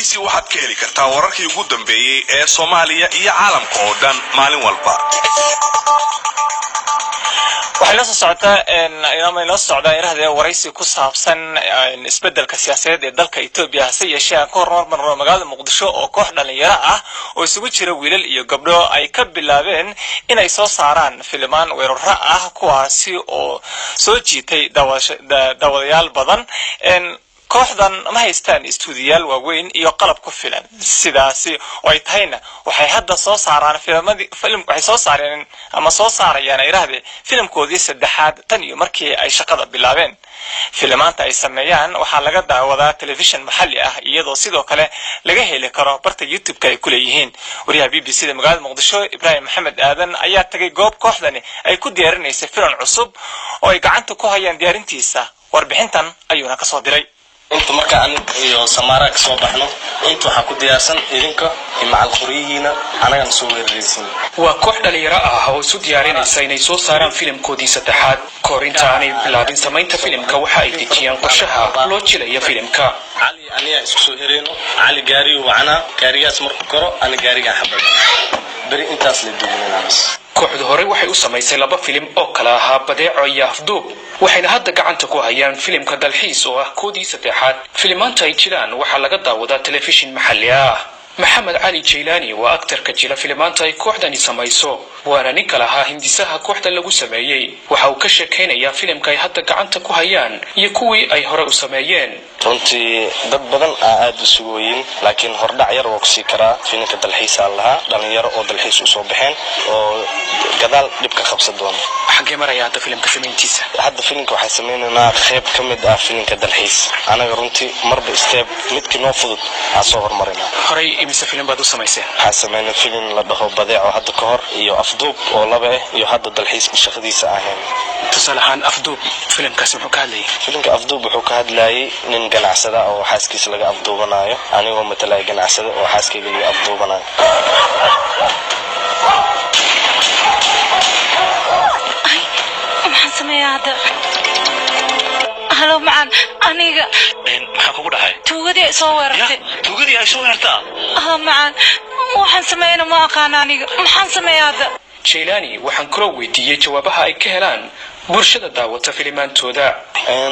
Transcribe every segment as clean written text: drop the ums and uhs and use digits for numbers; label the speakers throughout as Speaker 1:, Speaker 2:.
Speaker 1: BBC waxaad ka heli kartaa wararkii ugu dambeeyay ee Soomaaliya iyo caalamka oo dhan maalin walba.
Speaker 2: waxay la socdaa iraahday waraysi ku saabsan isbedelka siyaasadeed ee dalka Itoobiya hase yeeshee ka hormar magaalada Muqdisho oo koox dhalinyaro ah oo isugu jira wiilal iyo gabdho ay ka bilaabeen inay soo saaraan filmaan weeraro ah kuwaasi oo soo jiitay daawadayaal badan kooxdan ma haystaan istuudiyaal waaweyn iyo qalab ku filan sidaasi oo ay tahayna waxay hadda soo saaraan waxay soo saareen ama soo saarayaan iraahday filimkoodii saddexaad tan iyo markii ay shaqada bilaabeen filmaanta ay sameeyaan waxa laga daawadaa television maxalli ah iyadoo sidoo kale laga heli karo barta YouTube-ka ay ku leeyihiin wariyaha BBC-da magaalada Muqdisho Ibrahim Maxamed Aadan ayaa tagay goob kooxdani ay ku diyaarinaysay filim cusub oo ay gacanta ku hayaan diyaarintiisa warbixintan ayuuna ka soo diray
Speaker 3: inta marka aan iyo Samaara ka soo baxno inta waxa ku diyaarsan idinka macal qoriyihiina anaga soo weeraraysan
Speaker 4: waa koox dhalinyaro ah oo isu diyaarinaysa inay soo saaraan filimkoodii saddexaad korinta aanay bilaabin samaynta filimka waxa ay dejiyaan qorshaha loo jilayo filimka
Speaker 3: Ali aniga isku soo hereeno Ali gaari wacana gaarigaas markuu koro ana gaariga xabadana bari intaas la duubanaa
Speaker 4: kooxdu hore waxay u samaysay laba filim oo kala ahaa Badeeco iyo Afduub waxayna hadda gacanta ku hayaan filimka Dalxiis oo ah koodii saddexaad filmaanta ay jiraan waxa laga daawadaa television maxalli ah Maxamed Ali Jailani waa aktarka jila filmaanta ay kooxdani samayso waana nin kala ahaa hindisaha kooxda lagu sameeyay waxa uu ka sheekeynayaa filimka ay hadda gacanta ku hayaan iyo kuwii ay hore u sameeyeen
Speaker 3: runtii dad badan aad u sugooyin laakiin hordhac yar oo ku sii kara filimka Dalxiis lahaa dhalinyaro oo dalxiis u soo baxeen oo gadaal dib ka qabsan doona
Speaker 4: xagee maraya hadda filimka sameyntiisa
Speaker 3: hadda filimka waxa sameeynaa qayb kamid ah filimka Dalxiis anaga runtii marba step midkii noo fudud aan soo hormarina
Speaker 4: horay imise filim baad u samayseen
Speaker 3: waxa sameeynaa filim la dhaho Badeeco hadda ka hor iyo Afduub oo laba iyo hadda Dalxiis shaqadiisa ahayn
Speaker 4: tusalahan Afduub filimkaas wuxuu ka hadlayay
Speaker 3: filimka Afduub wuxuu ka hadlayay nin ganacsada oo xaaskiisa laga afduubanayo anigoo matalay ganacsada oo xaaskayga laga afduubanayo
Speaker 5: maxaan sameeyaa hadda halo macaan aniga
Speaker 6: maxaa kugu dhahay
Speaker 5: tuugadii soo weerartay
Speaker 6: tuugadii ay soo weerartaa
Speaker 5: macaan waxaan sameeynaa ma aqaan aniga maxaan sameeyaa hadda
Speaker 4: Jailani waxaan kula weydiiyay jawaabaha ay ka helaan bulshada daawata filmaantooda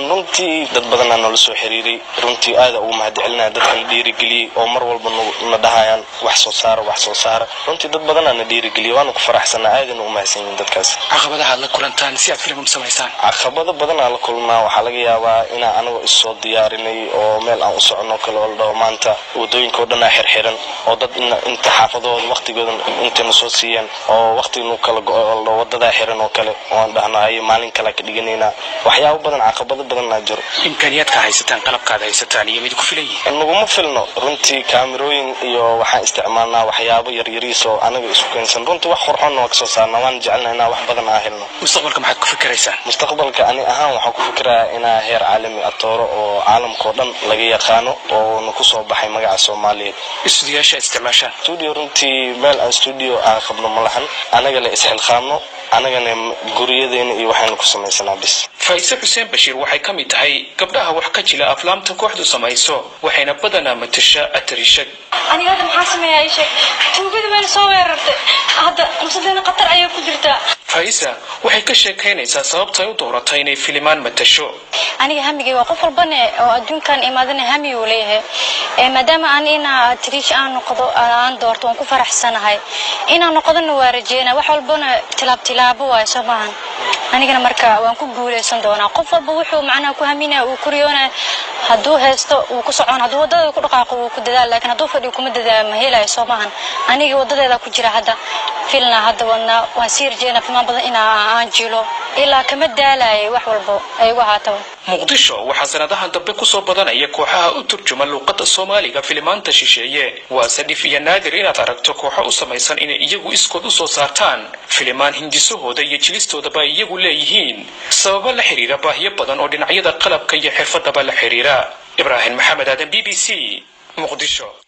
Speaker 3: runtii dad badan aan la soo xiriiray runtii aad ugu mahadcelinaa dadka la dhiirigeliyay oo mar walba na dhahayaan wax soo saar runtii dad badan aan la dhiirigeliyay waan ku faraxsanaa aad u mahadsanyiin dadkaas
Speaker 4: caqabadaha la kulantaan si aad filim samaysaan
Speaker 3: caqabado badan aan la kulnaa waxa laga yaabaa in anagu soo diyaarinay oo meel aan u socono kale oo maanta wadooyinka oo dhan xirxiran oo dad inta xaafadooda waqtigooda inta soo siiyeen oo waqtigu kala go'o wadada xiran oo kale oo dhahnay maalin kala ka dhiganayna waxyaabo badan caqabado badan la jiro
Speaker 4: imkaaniyaadka haysataan qalabkaada haysataan iyo mid ku filayeen
Speaker 3: naguma filno runtii kaamirooyin iyo waxaan isticmaalnaa waxyaabo yar yariis oo anaga isku keensan runtii wax qurxoon oo ka soo saarnaa waan jecelnahay wax badan aan helno
Speaker 4: mustaqbalka maxaad ku fikiraysaan
Speaker 3: mustaqbalka ani ahaan waxaan ku fikirayaa inaa heer caalami atooro oo caalamka oo dhan laga yaqaano oo ku soo baxay magaca Soomaaliyeed
Speaker 4: istuudiyaasha isticmaashaan
Speaker 3: studio runtii meel aan studio aan qabno malahan anaga la isxilqaano anagana guriyadeena iyo waxaan ku sameysnaa bis
Speaker 4: Faisal Hussein Bashir waxay ka mid tahay gabdhaha wax ka jila aflaamta kooxdu samayso waxayna badanaa matasha atarishad
Speaker 5: aniga hadda maxaan sameeyaa sheeg tuugada meel soo weerartay hadda musadana qatar ayay ku jirtaa
Speaker 4: Faisal waxay ka sheekeynaysaa sababta ay u dooratay inay filmaan matasho
Speaker 5: aniga hamigay waa qof walbana oo adduunkan imaadana hami uu leeyahay maadaama aan atarish aan noqdo aan doorto aan ku faraxsanahay inaan noqdona waa rajeena wax walbana tilaabo waa sabahan anigana marka waan ku guuleysan doonaa qof walba wuxuu macnaha ku haminaa uu kuriyoona hadduu haysto uu ku socon hadduu wadada ku dhaqaaqo uu ku dadaal laakiin hadduu fadhiyo kuma dadaal ma helayo sabahan aniga wadadeeda ku jira hadda filna hadda waan sii rajeena fimaan badan inaan jilo ilaa kama daalay wax walba ay uga haato
Speaker 4: Muqdisho waxa sanadahan dambe ku soo badanaya kooxaha u turjuma luqadda Soomaaliga filmaanta shisheeye waa sadif iyo naadir inaad aragto kooxo u samaysan inay iyagu iskood u soo saartaan filmaan hindisahooda iyo jilistoodaba iyagu leeyihiin sababo la xiriira baahiyo badan oo dhinacyada qalabka iyo xirfadaba la xiriira Ibrahim Maxamed Aadan BBC Muqdisho